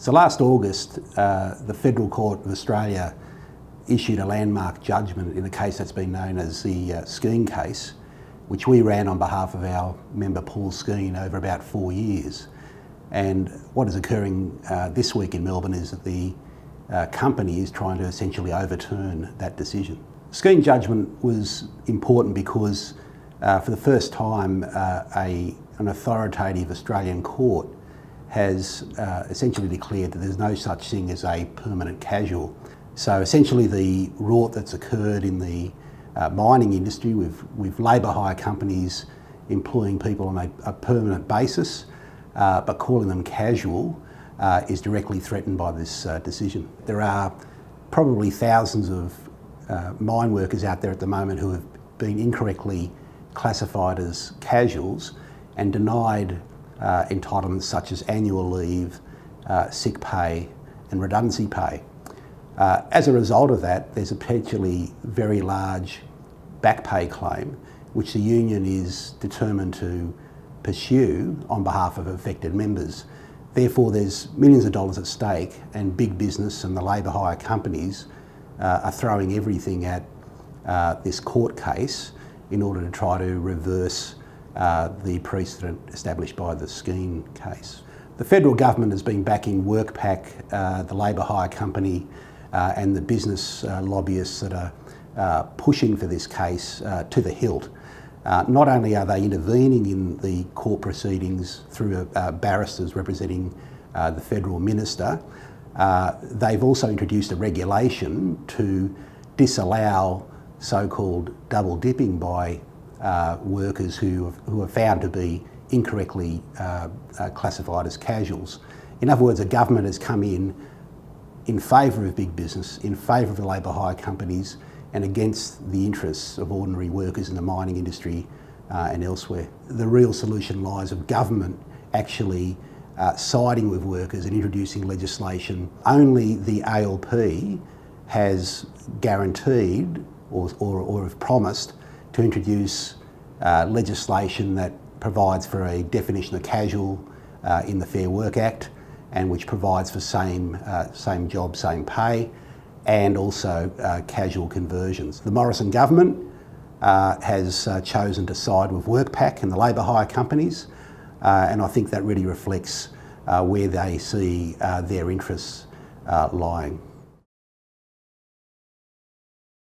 So last August, the Federal Court of Australia issued a landmark judgment in a case that's been known as the Skene case, which we ran on behalf of our member Paul Skene over about 4 years. And what is occurring this week in Melbourne is that the company is trying to essentially overturn that decision. Skene judgment was important because for the first time an authoritative Australian court has essentially declared that there's no such thing as a permanent casual. So essentially the rort that's occurred in the mining industry with labour hire companies employing people on a permanent basis but calling them casual is directly threatened by this decision. There are probably thousands of mine workers out there at the moment who have been incorrectly classified as casuals and denied entitlements such as annual leave, sick pay and redundancy pay. As a result of that, there's a potentially very large back pay claim which the union is determined to pursue on behalf of affected members. Therefore, there's millions of dollars at stake, and big business and the labour hire companies are throwing everything at this court case in order to try to reverse the precedent established by the Skene case. The federal government has been backing WorkPac, the labour hire company, and the business lobbyists that are pushing for this case to the hilt. Not only are they intervening in the court proceedings through barristers representing the federal minister, they've also introduced a regulation to disallow so-called double dipping by workers who are found to be incorrectly classified as casuals. In other words, the government has come in favour of big business, in favour of the labour hire companies, and against the interests of ordinary workers in the mining industry and elsewhere. The real solution lies of government actually siding with workers and introducing legislation. Only the ALP has guaranteed or have promised to introduce legislation that provides for a definition of casual in the Fair Work Act, and which provides for same job, same pay, and also casual conversions. The Morrison government has chosen to side with WorkPac and the labour hire companies, and I think that really reflects where they see their interests lying.